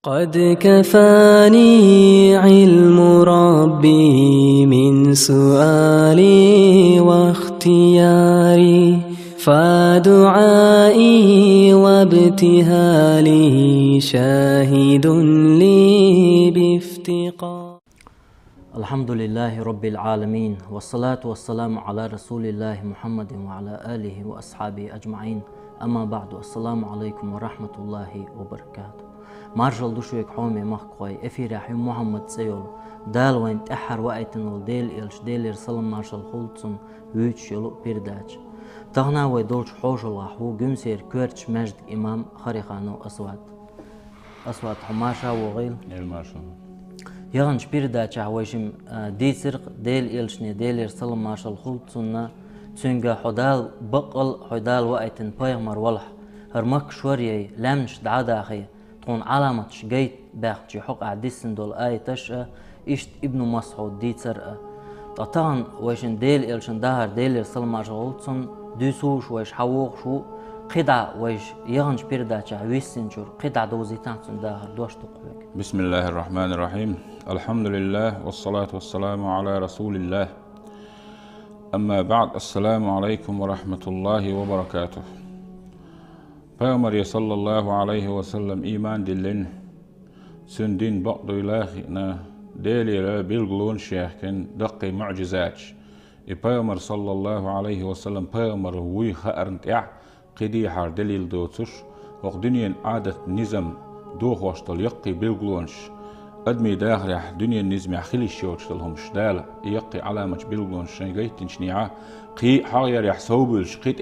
قد كفاني علم ربي من سؤالي واختياري فدعائي وابتهالي شاهد لي بافتقار. الحمد لله رب العالمين والصلاة والسلام على رسول الله محمد وعلى آله وأصحابه أجمعين. أما بعد، السلام عليكم ورحمة الله وبركاته. مارجل دوشويك حومي مخقوي افير حيم محمد سيول دال وين تحر وقتن وديل إلش ديلير سلم مارشل خلطن ويتش يلو بيرداج تغنا ويدولش حوش الله هو جمسير كورتش مجد إمام خريخانو أصوات حماشا وغيل يغنش بيرداج عويشم ديسر ديل إلشني ديلير سلم مارشل خلطن تسنجا حدال بقل حدال وقتن بايغمر والح هرمك شوريي لمش دعاداخي تكون علامة جيت باختي حق عديسن دول تشأ إشت ابن مسعود دي ترأ طبعا ويشن ديل إلشن دهر ديل سلم أشغلتسن دوسوش ويش حووق شو قدع ويش يغنش بيرداتش ويسن شور قدع دوزيتانسن دهر دوش تقويك. بسم الله الرحمن الرحيم. الحمد لله والصلاة والسلام على رسول الله. أما بعد، السلام عليكم ورحمة الله وبركاته. Peygamber sallallahu aleyhi ve sellem iman dillin sündin baqdu ilahina delire bilgulun şeyhken daqqi mu'cizat. Peygamber sallallahu aleyhi ve sellem peygamber wi kharnt ya qidi har delil dotur ve dünyen adet nizam do hoştal yaqi bilgulunş admi dakhil dünyen nizmi khilish yochtalhum shdal yaqi alamat bilgulunş gaytin shni'a qi hayr yahsubulsh qit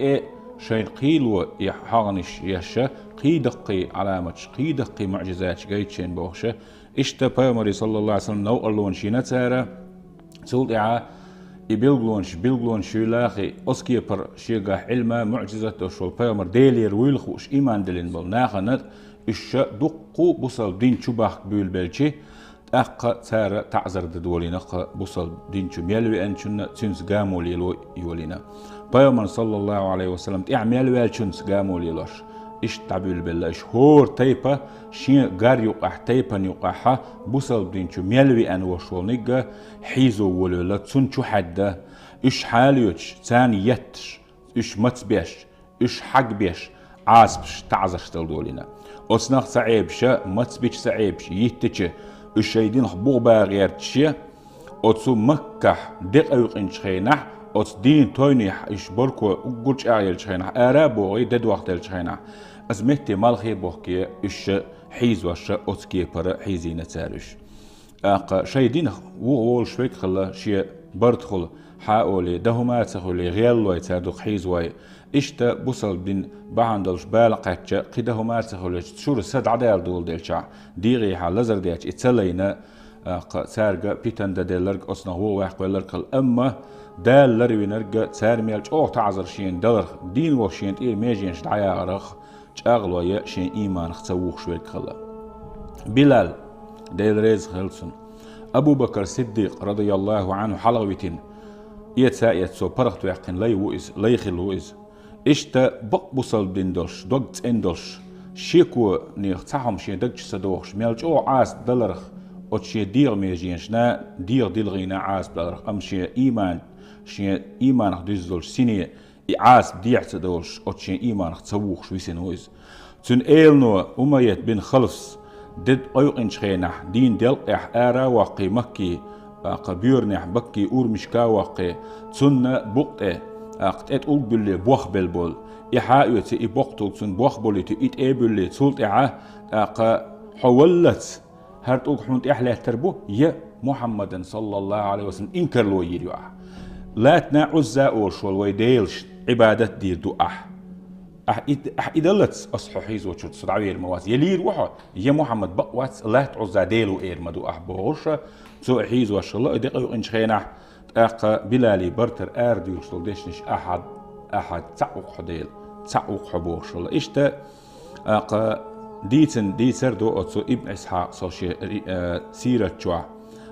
شين قيلو يحاغنش يشا قيدقي علامة قيدقي معجزات جايتشين بوخشة اشتا بيامري صلى الله عليه وسلم نو أرلون شينا تارا سولت بيلغلونش يلاخي أسكي بر شيغا علما معجزات دوشول بيامر ديلير ويلخوش إيمان دلين بل ناخنت اشا دقو بوصل دين شباخ بيل بلشي أقا تارا تعزر دولينا بوصل دين شو ميلوي أنشنا تنس قامو ليلو يولينا Peygamber sallallahu aleyhi ve sellem i'mel velçüns gamoliloş iş tabil bellaş hor taypa şi gar yuqah taypan yuqaha busal dinçu melvi en woşolniga hizo wolola tsunçu hadda iş haliyuç tani yetş iş matsbeş iş hagbeş asbş ta'zashtal dolina osnaq sa'ibşa matsbeç sa'ibş yittiçi iş şeydin bu bağırçı otsu makkah deqayqin çxeynah أوت دين تويني إيش بركو قلش أعيل شينا أرابو يدد وقت الشينا أزمتي مالخي بوكي إيش حيز وش أوتكي برا حيزينة تارش شيء دين وول شويك خلا شيء برتخل حاولي دهما تخلي غيالو يتردق حيز واي إيش تا بوصل بين بعندلش بالقاتش قدهما تخلي شور سد عدال دول دلشع ديغي حلزر ديش إتسلينا سارجا بيتن دلرج أصلا هو واحد لركل أما دال لروي نرجع سارميلش أو تعذر شين دلر دين وشين إيه ماجينش دعيا غرخ شغلوا يا شين إيمان خسووخ شوي خلا بلال ديل ريز خلصن أبو بكر الصديق رضي الله عنه حلوتين يتسايت سو برخت ويقين لي وئز لي خل وئز إشتا بقبصل ديندوش دوغت إندوش شيكو نيخ تاهم شين دغش سدوخش ميلش أو عاس دلرخ أو شي دير ماجينش نا دير دلغينا عاس دلرخ أم شي إيمان خديزدولش سيني إعاس بديعت دولش أتشين إيمان ختصوخش ويسنويز تن إيلنو أميت بن خلص دد أيقن شخينح دين دلقح آرا واقي مكي قبيرنح بكي أور مشكا واقي تن بقطة قطعت أول بلي بوخ بالبول إحايوتي إبقتل تن بوخ بوليتي إت إيبولي تولت حولت هرت أوك حمد إحلاه تربو يا محمد صلى الله عليه وسلم إنكر لو يريو لا تنعز أورشول ويديلش عبادة دير دو إدلت أصحوحيز وشرط صدعوية المواز يلير وحو يا محمد بقوات لا تعز ديلو إير مدو بورشة سو حيز وشالله إدقيو إنش خينح بلالي برتر آردو يرسل ديشنش أحد تعوق حديل تعوق حبورشالله إشتا ديتر دو أتسو ابن إسحاق سوشي سيرة جوا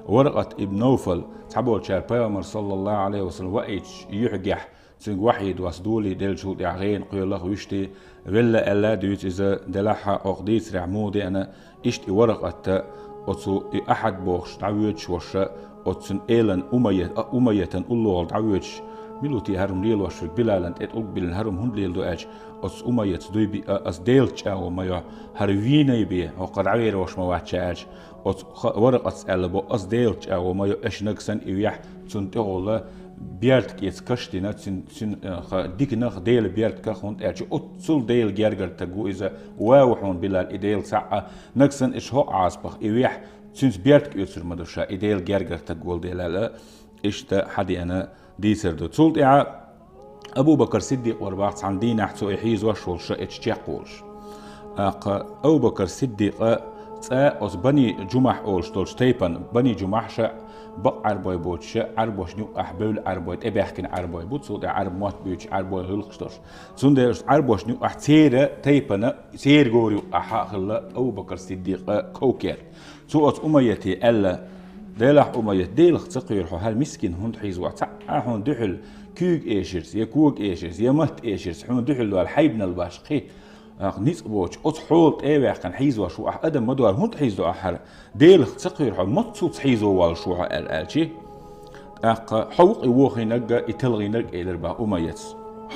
ورقة ابن نوفل تعبول شار بيامر صلى الله عليه وسلم وإيش يحجح سنگ واحد واسدولي دل شو دعين قيله ويشتي ولا ألا دوت إذا دلها أقديس رعمودي أنا إشتي ورقة أتسو أحد بوش دعوتش وش أتسن إيلن أمية الله دعوتش ملوتي هرم ليل وشرك بلالن ات بلن هرم هند ليل دو اج اس اميت دوي بي اس ديلچ او ما هرويني بي وقد عوير وش ما واتش اج اس ورق اس البو اس ديلچ او ما اش نكسن يح تنتولا بيرت كيس كشتينا تن ديك نخ ديل بيرت كخوند اج اتسل ديل جرجر تغو اذا واوحون بلال ايديل ساعه نكسن اش هو عاصبخ يح تنس بيرت كيسر مدرشا ايديل جرجر تغول ديلالا اشتا حدي انا ديسر دو تولت أبو بكر صديق ورباعت عن دين أحتو إحيز وشول شئتش تيقولش أبو بكر صديق أس بني جمح أولش تولش تيبان بني جمح شا بق عربوي بوتش عربوش نيو أحبول عربوي إباحكن عربوي بوت سود عرب موت بيوتش عربوي هلخشتوش سندرش عربوش نيو أحتيرة تيبان سير غوريو أحاخلا أبو بكر صديق كوكير سو أس أميتي ألا ديلح أميت ديلخ تقير هل مسكين هند حيز وقت هون دحل كوك إيشرز يا كوك إيشرز يا مت إيشرز هون دحل والحيبنا الباشقي نيس بوتش أتحولت إيه كان حيز وشو أدم مدوار هند حيز دو أحر ديلخ تقير هل متصوت حيزو والشو الألشي حوق يوخي نجا يتلغي نج إلربا أميت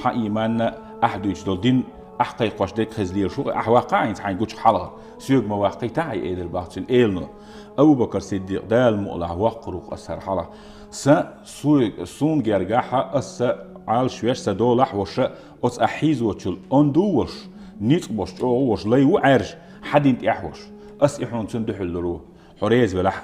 حقيقة أحد يجدل دين أحقي قاش ديك خزلير شو أحواقعين تعين قوش حلقة سيوق مواقع تاعي إلربا تن إلنا أبو بكر صديق دال مقلع وقروق أسر حلا سون جرجاها أس عال شويش سدولح وش أس أحيز وشل أندو وش نيت وش أو وش لا يعرج حدين تأحوش أس إحون تندح اللرو حريز بلح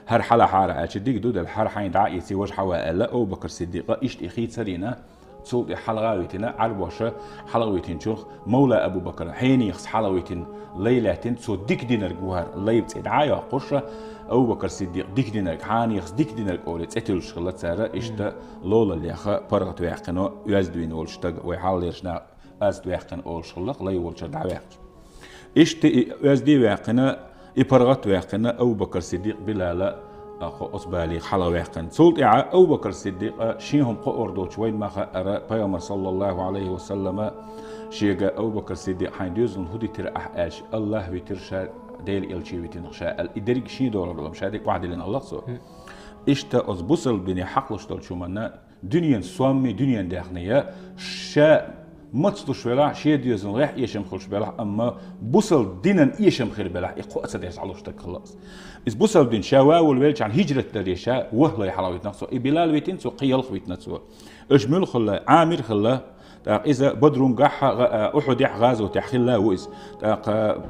هر حلا حارة أشديك دود الحر حين دعيتي وجه حوالي أبو بكر صديق إيش إخيت سرينا صوت حلقاويتنا عربوشة حلقويتين شوخ مولى أبو بكر حين يخص حلقويتين ليلتين صوت ديك دينر جوهر الله يبتعد عايا قشة أبو بكر صديق ديك دينر حان يخص ديك دينر أولت أتلو شغلة سارة إشتا لولا اللي أخا برغت ويحقنو يزدوين أولشتاق ويحال يرشنا أزد ويحقن أول شغلة لا يولش دعوة إشتا يزدي ويحقنا يبرغت ويحقنا أبو بكر صديق بلالا أخو أصبالي حلا ويحقن سولت أبو بكر الصديق شيهم قوردوش وين ما أرى بيامر صلى الله عليه وسلم شيغا أبو بكر الصديق حين يوزن هدي تر أحاش الله بيترشا ديل إلشي بيتنخشا الإدريك شي دور الله مش هذيك واحد لنا الله سو إشتا أصبصل بني حقلش دول شو منا دنيا سوامي دنيا داخنية شا متصلش بلا شيء ديوزن ريح يشم خلش بلا أما بوصل دينن يشم خير بلا يقوى أسديس علوش تك خلاص إذ بوصل دين شاوا والويلش عن هجرة تريشا وهلا يحلاويت نفسه إبلال ويتين سو قيل خويت نفسه إجمل خلا عامر خلا إذا بدرون جحا أحد يحغاز وتحخلا وإز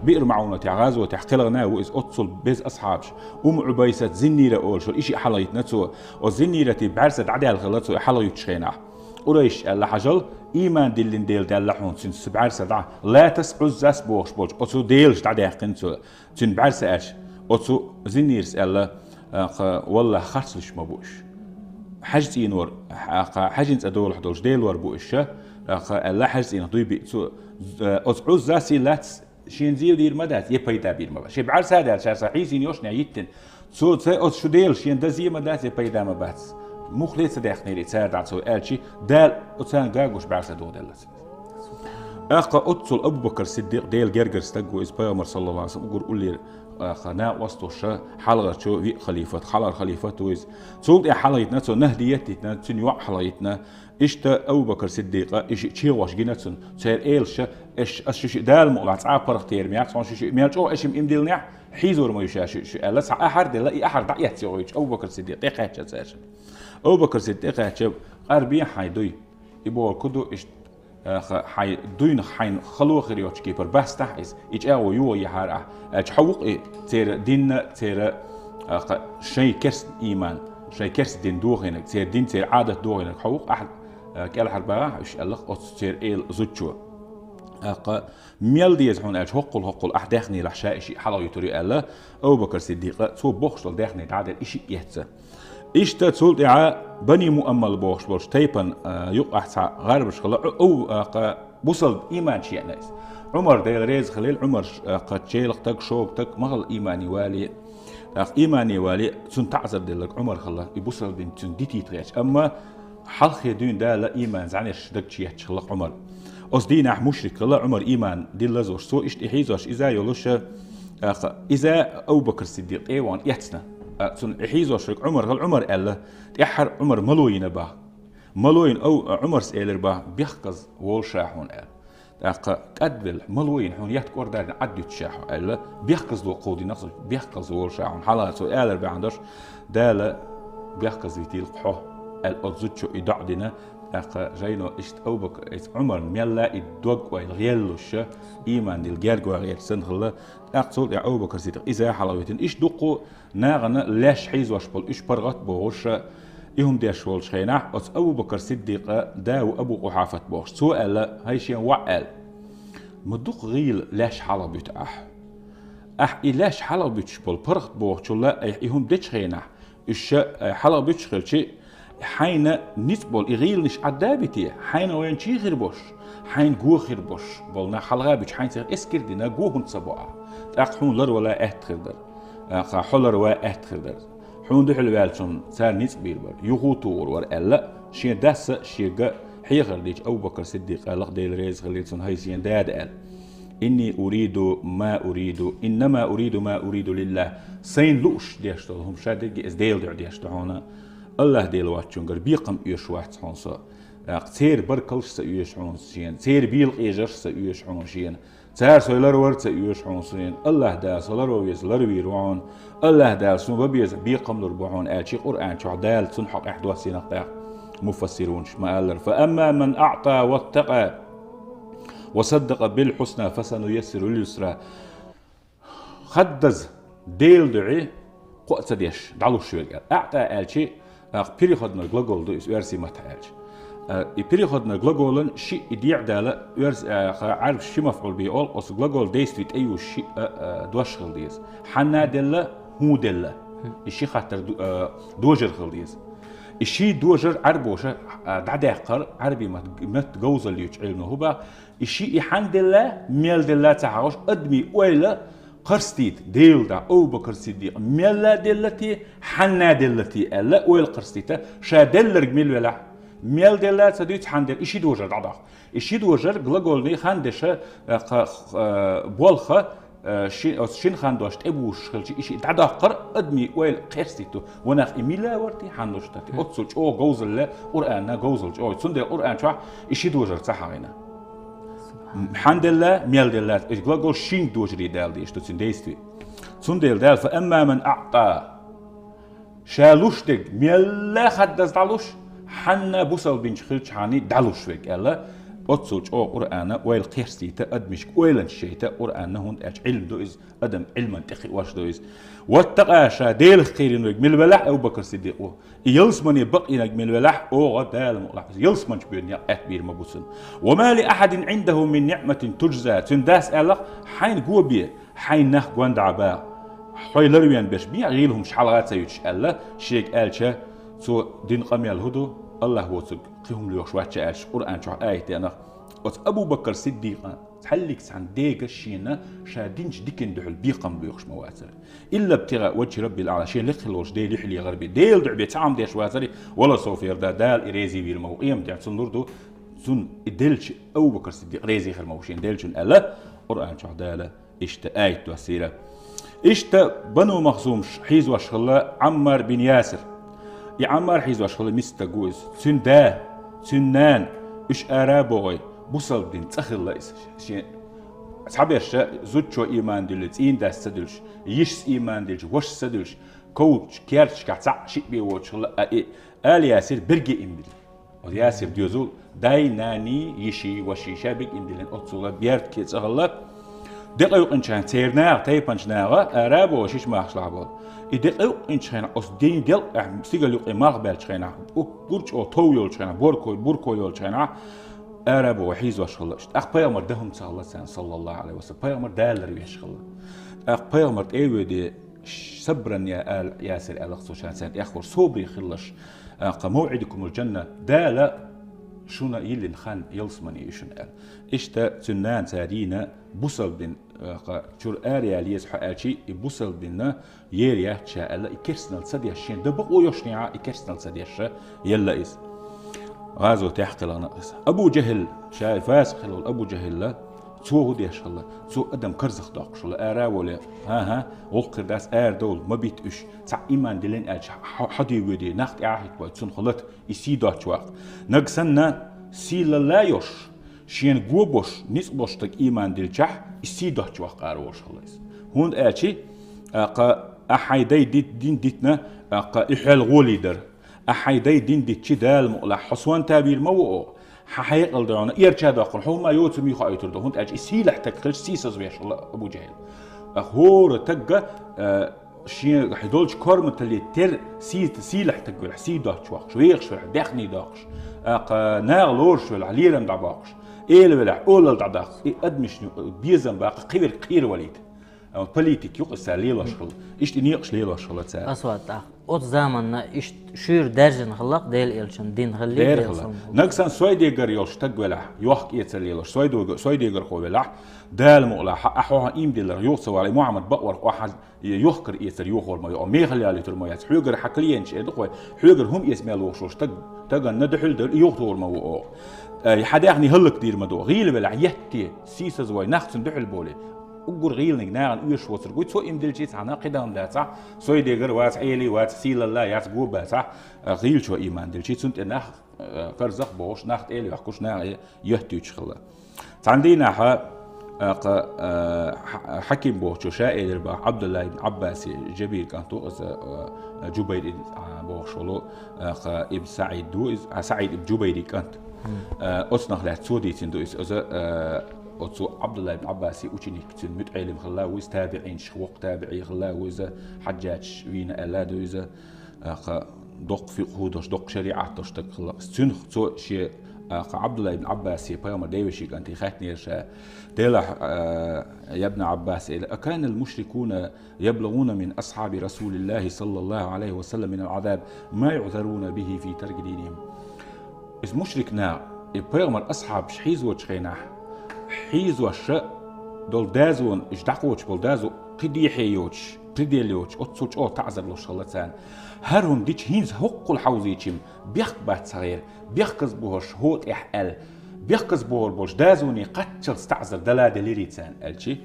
بئر معونة يحغاز وتحخلنا وإز أتصل بز أصحابش عبيسة زنيرة أول شو إشي حلاويت نفسه وزنيرة بعرسة عدال خلاص حلاويت شينه قريش الحجل إيمان دلين ديل دلحون سن سبعر سدعة لا تسعز زاس بوش بوش أتو ديلش دعدي قنتو سن بعر سأش أتو زنيرس ألا والله خرسلش مبوش حجز إنور حجز أدول حدوش ديل ور بوشة ألا حجز إنور دوي بيتو أتو زاسي لاتس شين دير مدات يبيدا بير مبا شي بعر سادة شا صحيزين يوشنا يتن سو أتو شو ديل شين دزي مدات يبيدا مبات مخلص داخني لتساعد على سؤال شيء دال أتسان جاجوش بعرس دو دلس أخا أتصل أبو بكر الصديق ديل جرجر استجوا إسبايمر صلى الله عليه وسلم يقول لي خناء وسط شا حلقة شو في خليفة حلقة خليفة تويز صوت حلقتنا سو نهديتنا تنيوع حلقتنا إشتا أبو بكر الصديق إيش شيء واش جيناتون سير إيلش إيش أشش دال مقلع تعب برختير مياك صان شيء مياك أو إيش إمديل نح حيزور ما يشاش لا سع أحد لا أحد دعيت يويش أبو بكر الصديق يقعد شاش أبو بكر الصديق هاتشب أربعين حيدوي يبغى كده إيش حي دوين حين خلوا خريوش كيبر بس تحس إيش أو يو يحرق أتحوق تير دين تير شيء كرس إيمان شيء كرس دين دوغينك تير دين تير عادة دوغينك حوق أحد كأل حربا إيش الله تير إيل زوجوا ميل ديز هون هقل أحداخني لحشاء شيء حلا يطري الله أبو بكر الصديق سو بوخشل داخني تعدل إشي يهتز إشتا تسولت بني مؤمل بوش تيبن يقع غرب شغله أو بوصل إيمان شيء ناس عمر ديل ريز خليل عمر قد شيلق تك شوق تك مغل إيماني والي إيماني والي تن تعذر ديلك عمر خلا يبوصل دين تن ديتي تغيش أما حلخ دين دا لا إيمان زعنيش دكتشي يتشلق عمر أص دينح مشرك لا عمر إيمان دين لزوش سو إشت إحيزوش إذا يولوش إذا أبو بكر الصديق إيوان يحتنا سن إحيزوش عمر عمر ألا تحر عمر ملوين با ملوين أو عمر سئلر با بيحقز وولشاحون قدل ملوين هون يحكور دارن عدو تشاحو ألا بيحقز لو قودي نقص بيحقز وولشاحون حالا سو ألر بعندش دالا بيحقز يتيل قحو الأزوتشو إدعدنا جاينو إشت أوبك إس عمر ميلا إدوق ويلغيلوش إيمان الجرج وغير سنخلا أقصد يا أوبك رسيت إذا حلويتين إيش دقو ناغنا لاش حيز واشبل إيش برغت بوش إهم ديش والش خيناح أس أوبك الصديق داو أبو قحافة بوش سؤال هاي شيء وعال مدق غيل لاش حلويت إلاش حلويت شبل برغت بوش لا إهم ديش خيناح إيش حلويت شيء حين نسبول إغيل نش عدابتي حين وين شي غير بوش حين جو غير بوش بولنا حلقة بيش حين سير اسكر دينا جو هون سبوعة تأخون لر ولا احتخدر حلر ولا احتخدر حون دحل والشون سار نسبيل بر يغوتور ور ألا شي داس شي جا حيغر ليش أبو بكر الصديق لق ديل ريز غليتون هاي سين داد قال إني أريد ما أريد إنما أريد ما أريد لله سين لوش ديشتهم شادق إزديل ديشتهونا الله ديل واتشونجر بيقم يش واحد حنصا تير بركلش سيش حنصين تير بيل إيجر سيش حنصين تير سيلر ورد سيش حنصين الله دا سلر ويز لر ويروان الله دا سون ببيز بيقم لربعون آتشي قرآن شعدال تنحق إحدى سنة مفسرون ما قال فأما من أعطى واتقى وصدق بالحسنى فسنيسر لليسرى خدز ديل دعي قوت ديش دعلو شوي أعطى آتشي переходный глагол до версии матаэль. И переходный глагол ши идея дала عارف شي مفعول به all أصل глагол действует أيو شي دوش خلديز. حنا دلا هو دلا. الشي خاطر دوجر خلديز. الشي دوجر عربوشة دعداقر عربي ما تجوز اللي يجعلنا هو بقى الشي يحن دلا ميل دلا تعاوش أدمي ولا قرستيت ديل دا أو بكر صديق ميلا دلتي حنا دلتي ألا ويل قرستيته شا دلر ميل ولا ميل دلات سديت حندل إشي دوجر دعدا إشي دوجر غلاقولني خاندشة بولخة شين خاندوشت أبوش خلشي إشي دعدا قر أدمي ويل قرستيته وناخ إميلا ورتي حندوشتاتي أتصلش أو جوزل لا قرآن جوزلش أو تندل قرآن شو إشي دوجر صحينا الحمد لله ميل دلات إيش قول شين دوجري دال ديش تو سنديستي سنديل دال فأما من أعطى شالوش دق ميل لا خدز دالوش حنا بوصل بنش خلش حاني دالوش فيك ألا أتصلش أو قرآن ويل قيرستي تأدمش ويلن شيء تقرآن هون أج علم دويز أدم علما تخي واش دويز واتقى شاديل خير نرج ميل بلح أو بكر صديقه يلسمني بقي نرج ميل بلح أو غدال مقلح يلسمنش بيني أكبر مبوسن وما لأحد عنده من نعمة تجزى تنداس ألق حين جوا بيه حين نخ جوند عبا حي لرويان بيش بيع غيلهم شحالات سيوتش ألا شيك ألشة سو دين قمي الهدو الله هو سق قيهم ليوش واتش ألش قرآن شو آية أنا أبو بكر صديق تحلق عن ديك الشينا شادينش ديكن دحل بيقم بيوخش مواسر إلا ابتغاء وجه ربي الأعلى شين لخلوش ديل يحلي غربي ديل دعبي تعام ديش واسري ولا سوف يردا دال إريزي بير موقيم دع تنردو سن ديلش أبو بكر صديق ريزي خير موشين ديلشن ألا قرآن شو دالة إشت آية توسيرة إشت بنو مخزوم حيز وشغلة عمار بن ياسر يا عمار حيز وشغلة مستجوز سن دا سنان إش آرابوغي بوصل دين تأخر ليس شيء أصحاب الشيء زوجو إيمان دلت إين داس سدلش يش إيمان دلش وش سدلش كوتش كيرش كعصا شيء بيوتش آل ياسر برجع إمبل وياسر ديوزول داي ناني يشي وشي شابك إمبلن أتصل بيرد كيس أغلب دقيق إنشان تيرنا تيبانش ناغا أرابو وشيش ما أخش لعبال دقيق إنشان أصدين دل سيجل يقي مغبل شينا برج أو تويل شينا بوركويل شينا أراب وحيز وشغلش أخبار دهم صلى الله عليه وسلم بيامر دالر ويشغل أخبار أيوة صبرا يا آل ياسر ألخصوشان سنت يخور صبري خلش موعدكم الجنة دالا شونا يلين خان يلسمني إيشن قال إشتا تنان سارينا بوصل بين شور آريا ليس حقاشي بوصل بينا يريا شاء الله إكرسنال سديا شين دبق ويشنيع إكرسنال سديا شا يلا إس غازو تحقل نقص أبو جهل شايف فاسخ أبو جهل لا سو هديش الله سو أدم كرزخ داقش الله آرا ولا ها وقر داس دول ما بيتش سع إيمان دلين أج حدي ودي نخت عهد وتسون خلت يسيدات وقت نقصنا سيل لا يوش شين جوبوش نيس بوشتك إيمان دل جح يسيدات وقت أروش خلاص هون أشي أحيدي دين ديتنا إحال غوليدر أحيدي دين ديت شدال مقلع حصوان تابير موقع حقيقة الدرانة يرجع داخل هم ما يوتم يخا يتردو هون أج سيلح تكخل سيسز بيش الله أبو جهل هور تجا شيء حدولش كارم تلي تر سيلح تقول حسي داخش وقش ويخش ولا دخني داخش ناغ لورش ولا عليرم دعباخش إيه ولا أول دعداخ أدمش بيزن باق قير وليد politik yok ise lelaşıl. İşte niye lelaşıl etse? Asvat. O zamanla iş şur derjin halak değil elçin din halli değil. Naksan soydegar yol ştagwela yok etse leş. Soydegar kovela dal mu'la ahwa imdiler yok sawali Muhammed baqwar واحد يحكر يسر يخور ما يوم ميخلي على ترميات حجر حكلين شيء دقوي حجر هم يسمع له شو تجا ندحل دل يخور ما هو حدا يعني هلك دير ما دو غيل بلا يحكي سيسز وي نخت ندحل بولي أقول غيلني ناعن ويش وصل قلت سو إمدل جيت عنا قدام ده صح سو يدقر وات عيلي وات سيل الله يات جوبا صح غيل شو إيمان دل جيت سنت نخ فرزق بوش نخت عيلي وحكوش ناع يهتوش خلا عندنا حكيم بوش شائر با عبد الله بن عباس جبير كان تو جبير بوش ولو ابن سعيد دو سعيد ابن جبير كانت أصنع لا تسودي تندو أتو عبد الله بن عباس وشيني كتير متعلم خلا ويز تابعين شوق تابعي خلا ويز حجاج وين ألاد ويز دق في قهودش دق شريعة تشتك خلا سن تو شيء عبد الله بن عباس يبقى دايوشي كان تخاتني رشا ديلا يا ابن عباس أكان المشركون يبلغون من أصحاب رسول الله صلى الله عليه وسلم من العذاب ما يعذرون به في ترك دينهم إذ مشركنا يبقى أصحاب شحيز وشخينا حيز وشاء دول دازون إجدعوش بول دازو قدي حيوش قدي ليوش أتصوش أو تعذر لوش خلتان هرهم ديش هينز هقو الحوزيشم بيخ بات صغير بيخكز بوهش هوت إحقال بيخكز بوهر بوش دازوني قتل استعذر دلا دليريتان قالشي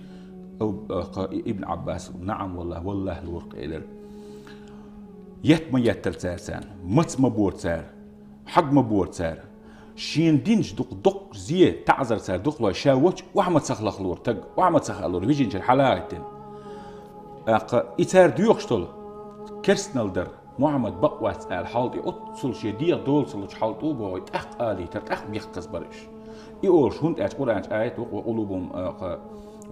أو ابن عباس نعم والله الورق إلر يتما يترتان مت مبور تار حق مبور تار شين دينج دق زي تعذر سار دق لو شاوش وعمد سخلخ لور تق وعمد سخلور بيجين الحلاقتين إتار ديوخشتل كرسنال در محمد بقوات الحالتي أتصل شي دير دول صلش حالتو بو تأخ آلي ترتأخ بيختص برش إيوش هند قرآن آيات وقلوبهم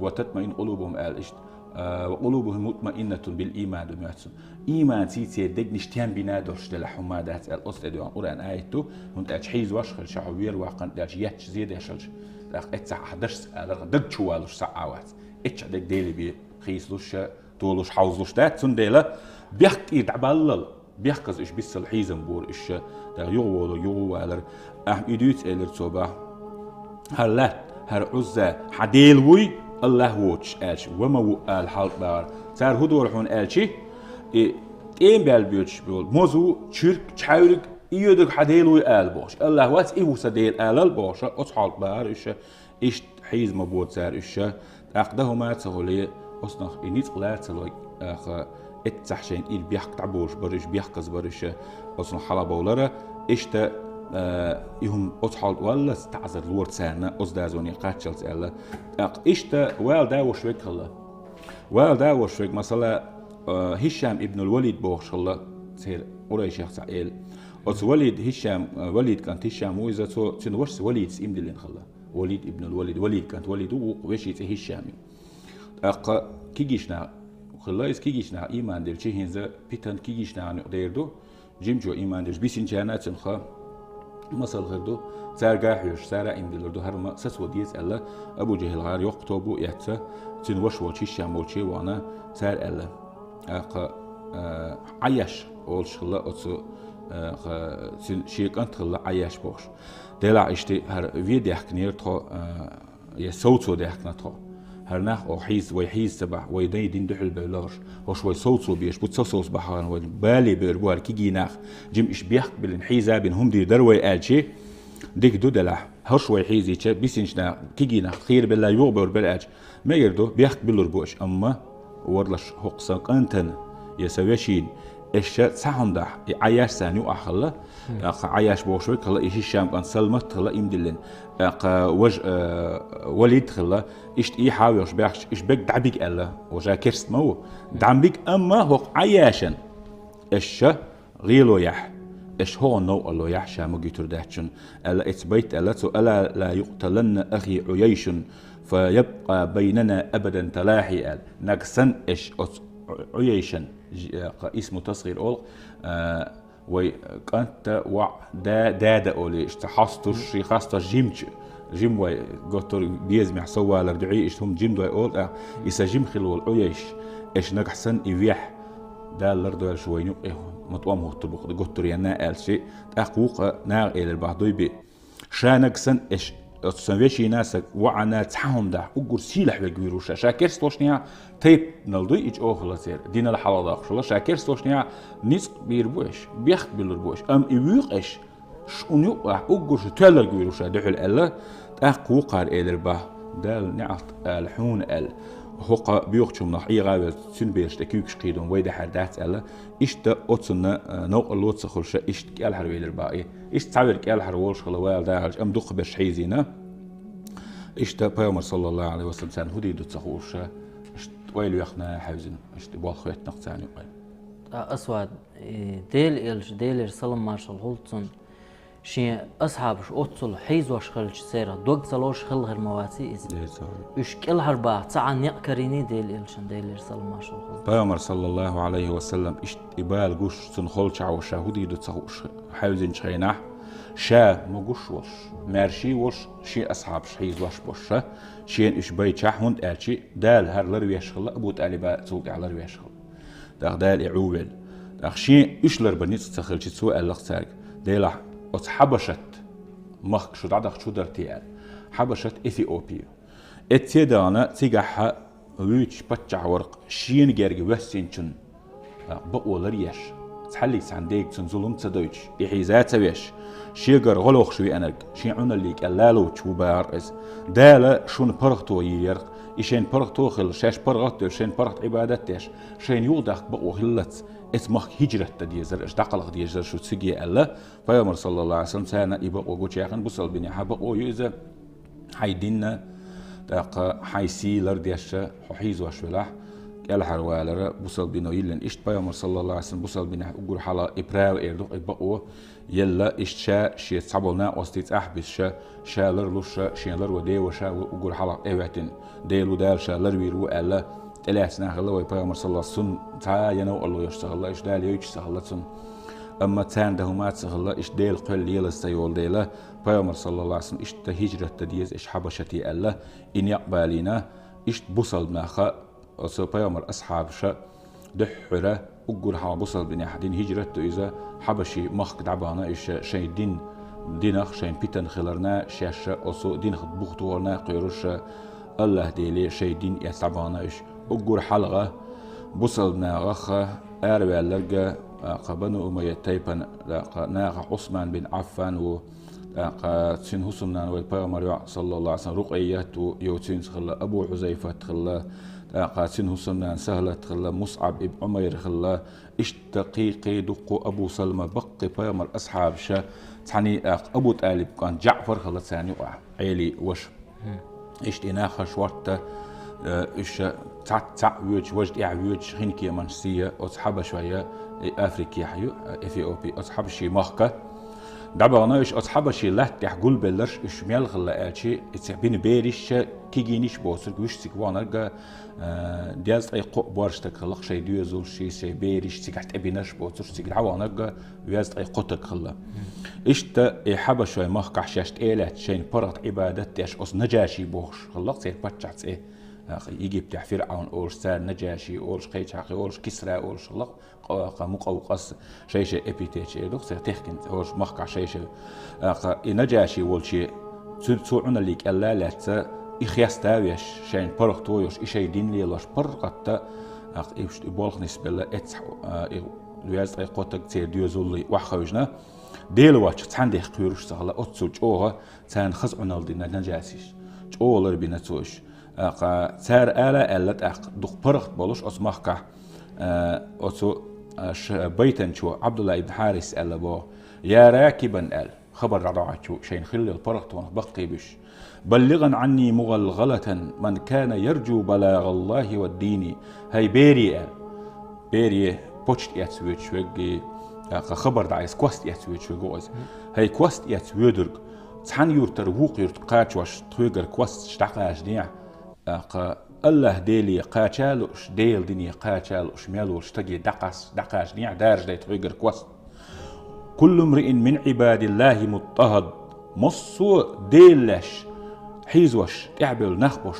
وتطمئن قلوبهم إشت وقلوبهم مطمئنة بالإيمان بمعتصم إيمان سيتي دق نشتيان بنادرش للحمادات الأصل ديوان قرآن آياتو هند حيز واشخل شعوير واقن داش يتش زيد يشلش اتسع حدش دق شوالش ساعات اتش دق ديلي بي خيسلوش تولوش حوزلوش دات سنديلا بيحكي يتعبلل بيحكز إيش بس الحيزم بور إيش دا يغوالر إدوت إلر صوبا هلا هر عزة حديلوي الله ووتش آلش وما وقال حالت بار سار هدور حون آلشي إيم بالبيوتش بول موزو شرك تشاورك يودك حديلوي آل باش الله وات إيوسا ديل آل باش أص حالت بار إيش حيز مبود سار إيش أقده ما تسهولي أصنخ إنيت قلات سلوي اتسحشين إل بيحك تعبوش برش بيحكز برش أصلا حلبة ولرا إشتا يهم أصحال ولا تعذر لورد سنة أصدازوني قاتشل سألا إشتا والدا وشوك الله والدا وشوك مثلا هشام ابن الوليد بوش الله سير قريش يخصع إل أص وليد هشام وليد كانت هشام وإذا تنورس وليد إمدلين خلا وليد ابن الوليد وليد كانت وليد ووشيت هشامي كيجيشنا خلاص كيجيشنا إيمان در چه هنزا بيتن كيجيشنا عن قدردو جيمجو إيمان درش بيسين جانات خا مثل غردو سارجاحيش سارا إمدلردو هرما سسو ديز ألا أبو جهل غار يقطبو يحتى تنوش وشيش ياموشي وانا سار ألا عياش أولش خلا أتسو شيك أنت خلا عياش بوش دلا إشتي هر فيديو حكنير تو يسوتو ديحكنا تو هرناخ أو حيز ويحيز تبع ويدي دين دحل بلاش وشوي صوت بيش بتصوص بحان وبالي بربوار كيجي ناخ جيم إيش بيحك بالنحيزة بينهم دي دروي آل شيء ديك دودلا هرشوي حيزي تش بيسنشنا كيجينا خير بالله يوبر بالأج ما يردو بيحك بالربوش أما ورلش هقصق أنتن يسويشين إيش سهوندا عياش سانيو أخلا عياش بوشوي كلا إيش الشام كان سلمت كلا إمدلن وليد خلا إيش حاويش بيحش إيش بيك دعبيك ألا وجا كرست مو دعبيك أما هو عياشن إيش غيلو يح إيش هو نوع الله يحشى مجيتور داتشن ألا إتبيت ألا ألا لا يقتلن أخي عييش فيبقى بيننا أبدا تلاحي نقصن إيش عييشن اسمه تصغير أول وكانت دا أولي اشتحصتش خاصة جيم واي قطر بيز محسوى على رجعي اشتهم جيم دواي أول إسا جيم خلو العييش إيش نقصن إبيح دا لردو شوينو مطوام هو طبق قطر ينا قال شيء أقوق ناغ إلى البعضوي بي شانقصن إيش تسويشي ناسك وعنا تحهم ده أقول سيلح بجويروشا شاكر ستوشنيا تيب نلدوي إيش خلاص دينا الحلا داخل شاكر ستوشنيا نيس بيربوش بيخت بيربوش أم يبيق إيش شونيو أقول شو تلر جويروشا دحول الله أقوقار إلى البع ده نعت الحون هوقا بيوختشم نح إيه غاوة سنبيرش تكيوكش قيدون ويدا حردات ألا إيش تا أتصنا نوع اللوت سخلش إيش كيال حرويد الباقي إيش تعبير كيال حروالش خلوال داعج أم دق بشحيزينا إيش تا بيومر صلى الله عليه وسلم سان هدي دوت سخوش إيش ويلو يخنا حوزن إيش تبغى خويت نقطعني وقال أسود ديل سلم مارشال هولتسون شيء أصحابش أتصل حيز واشخلش سيرة دوق سلوش خل غير مواسي إز إيش كل حربا تعان يقريني ديل سلم مارشال بيومر صلى الله عليه وسلم إيش إبال جوش سنخلش عو شهودي دوت سخوش حوزن شيناه شا مجوش وش مارشي وش شيء أصحاب حيز وش بوشة شيء إيش بيت شاهند أرشي دال هر لرويش خلا أبوت علي بقى سوق على لرويش خلا دال إعوبل شيء إيش لربنيت تسخلش سوء اللقصاق ديلا حبشت مخ شو عدخ شو درتيال حبشت إثيوبيا اتيدانا تيجح ويش بتشع ورق شين جرج وسينشن بقوا لريش تحلي سعنديك تنزلون تدويش إحيزات سويش شيجر غلوخ شوي أنرج شيعون الليك اللالو شو بارز دالا شون برغتو يرق إشين برغتو خل شاش برغتو شين برغت عبادتش شين يوضح بقوا هلت اسمه هجرة تديزر إيش دقلق ديزر شو تسجي الله فيامر صلى الله عليه وسلم سانا يبقى وجوش ياخن بصل بني حبقوا يؤذى حيدينا دق حيسي لرديش حيز وشولاح قال حروالر بصل بنو يلن إيش فيامر صلى الله عليه وسلم بصل بني أقول حلا إبراو إردق يبقوا يلا إيش شيء صعبنا وستيت أحبس شالر لوش شيلر ودي وشا أقول حلا إيواتن ديلو دال شالر ويرو ألا تلاسنا خلا ويبرامر صلى الله عليه وسلم تا ينو الله يشتغل الله إيش دال يشتغل سن أما تان ده ما تشتغل إيش ديل قل يلا سيول ديلا برامر صلى الله عليه وسلم إيش تهجرة تديز إيش حبشتي الله إن يقبلينا إيش بوصل ناخا أصل برامر أصحاب شا دحرة أقول حا بوصل بني حدين هجرة إذا حبشي مخ دعبانا إيش شيء دينخ شيء بيتن خلرنا شاشة أصل دين خد بختورنا قيروش الله ديلي شيء دين يتعبانا إيش أقول حلقة بوصلنا غخة أروي لرجع قبنو أمية تيبان ناقة عثمان بن عفان و تسين حسنان والبيغمبر صلى الله عليه وسلم رقية ويوتين خلا أبو حذيفة خلا تسين حسنان سهلة خلا مصعب ابن عمير خلا اشتقيقي دق أبو سلمة بقي بيغمبر أصحاب شا تعني أبو طالب كان جعفر خلا ثاني عيلي وش اشتينا خشورته إيش تع وجد وجد خنكي منسية أصحاب شوية أفريقيا حيو إثيوبيا أصحاب شيء مخكة دابا إيش أصحاب شيء لا تحقول بلش إيش ميل خلا شيء تبين بيرش كيجينيش بوسر وش تكوانرجا دياز أي قو بارشتك خلاق شيء ديوزول شيء بيرش تكحت أبيناش بوسر تكعوانرجا وياز أي قطك خلا إيش تا حبة شوية مخكة شاشت إيلات شيء برات عبادات إيش أص نجاشي بوش خلاق سير بتشعت إيه يجي بتاع فرعون أولش سار نجاشي أولش قيش حقي أولش كسرى أولش الله مقوقص شيء إبيتيش إدوك سير تحكي أولش مخكع شيء نجاشي أولشي تسوعنا ليك الله لا إخياس تاويش شين برق تويش إشي دين ليلاش برقت إيش يبالغ نسبة لا لياز قطق تير ديوزولي وحوجنا ديل واتش تاندي خيروش سهلا أتصل جوها تان خزعنا لدينا نجاسيش جوه لربينا توش تار ألا دق برخت بالوش أسمعك أتو بيتن شو عبد الله بن حارس ألا بو يا راكبا خبر رعاتشو شين خل البرخت بقي بش بلغا عني مغلغلة من كان يرجو بلاغ الله والدين هاي بيري بوشت ياتسويتش ويجي خبر دعيس كوست ياتسويتش ويجوز هاي كوست ياتسويدرج تحن يورتر ووق يورت قاتش تويجر كوست شتاقاش ديع الله ديلي قاتشالوش ديل دنيا قاتشالوش ميلوش تجي دقاش ديع دارج دي تويجر كوست كل امرئ من عباد الله مضطهد مصو ديلش حيزوش تعبل نخبش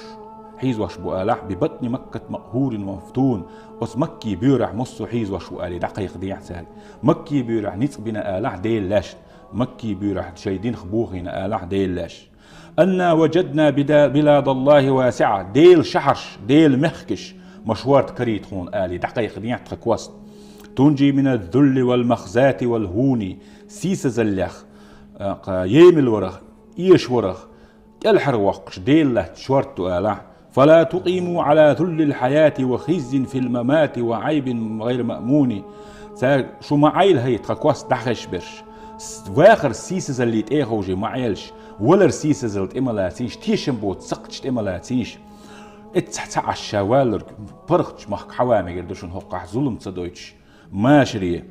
حيزوش بؤالح ببطن مكة مقهور ومفتون أس مكي بيرح مصو حيزوش وآلي دقيق ديع سال مكي بيرح نصبنا آلح ديلش مكي بيرح شيدين خبوخنا آلح ديلش أنا وجدنا بلاد الله واسعة ديل شحرش ديل مخكش مشوار كريت خون آلي دقيق ديع تخكوست تنجي من الذل والمخزاة والهون سيس زلخ يمل ورخ إيش ورخ الحر وقش ديلة شورت آلح فلا تقيموا على ذل الحياة وخزي في الممات وعيب غير مأمون شو معايل هي تخكوس دخش برش واخر سيس زليت ايخوجي معايلش ولا سيس زلت إمالاتيش تيشن بوت سقتش إمالاتيش اتسحتع الشوالر برختش محك حوامي قردوشن هقع ظلم تصدويتش ماشري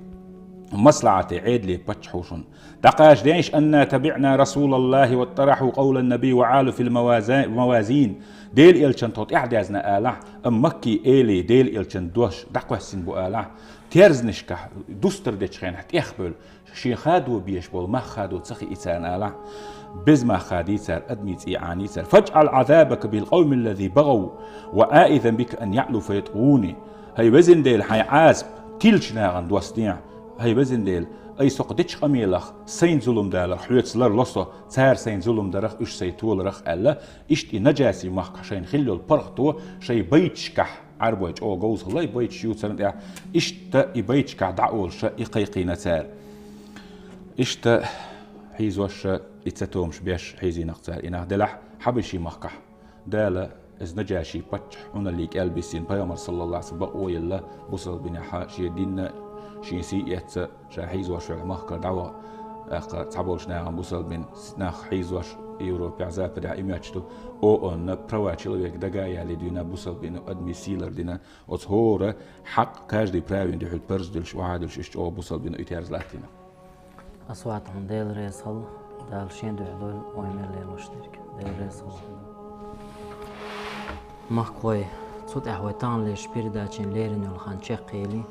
مصلعتي عيد لي بتشحوشن دقاش ديش أن تبعنا رسول الله واترحوا قول النبي وعالوا في الموازين ديل إلشن توت إعدازنا آلح مكي إيلي ديل إلشن دوش دقوه سنبو آلح تيرزنشكه دوستر ديشخين حتى يخبل شي خادو بيش بول ما خادو تسخي إتان آلح بزما خادي سار أدميت إعاني سار فاجعل عذابك بالقوم الذي بغوا وآئذا بك أن يعلوا فيطغوني هاي وزن ديل حي عازب تيلشنا غن دوستيع هاي وزن ديل أي سوق ديش قميلخ سين ظلم دالر حيوت سلر لصو تار سين ظلم درخ إش سيتول رخ ألا إشتي نجاسي مخ شين خلو البرختو شي بيتشكح عربوج أو جوز الله بيتش يوتسن إشتا يبيتشكح دعول شا يقيقي نتار إشتا حيز وش إتساتومش بيش حيزي نقتار إنه دلح حبشي مخكح دالا إز نجاشي بتش عنا ليك ألبسين بيامر صلى الله عليه وسلم بقوي الله بصل بناحا شي دينا شي سيئت شا حيز وش مخكر دعوة تعبولش ناغم بصل بين ناخ حيز وش يوروبي عزاب دع إماتشتو أو أن براواتش لويك دقايا اللي دينا بصل بين أدمي سيلر دينا أتهورة حق كاج دي براوين دي حل برز دلش وعادلش إشت أو بصل بين إتيارز لاتينا أصواتهم ديل ريسل دال شين دو حدول ويمير ليلوشترك ديل ريسل مخكوي صوت أحويتان ليش بيرداتشين ليرن يلخان شقيلي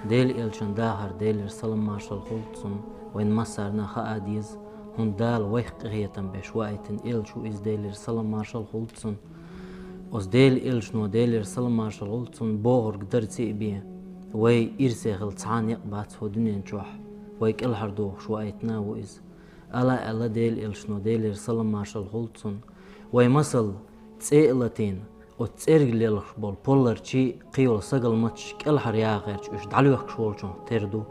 ديل إلشن داهر ديل رسلم مارشال خلطسن وين مسارنا خاديز هون دال ويخ غيتن بشوائتن إلشو إز ديل رسلم مارشال خلطسن أز ديل إلشنو ديل رسلم مارشال خلطسن بوغر قدر تيبيه وي إرسي غلطان يقبات هو دنيا نشوح ويك الحردو شوائتنا وإز ألا ديل إلشنو ديل رسلم مارشال خلطسن وي مسل تسئلتين وتسيرج ليلخ بول بولر شي قيول سجل ماتش كالحر يا غيرش إيش دعلوك شولشون تردو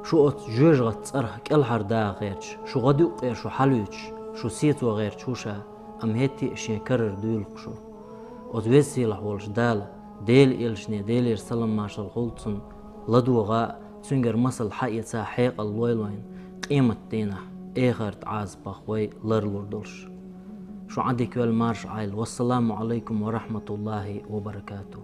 شو أت جوج غتصرح كالحر دا غيرش شو غدو غير شو حلوش شو سيتو غير شوشا أم هتي إشي كرر دويلك شو وتوسي لحولش دال ديل إلشني ديل يرسلم مارشال خلطسن لدو غا تسنجر مسل حقيقة حيق الويلوين قيمة دينا إيغر تعاز بخوي لرلور دولش شو عندك والمارش عايل والسلام عليكم ورحمة الله وبركاته.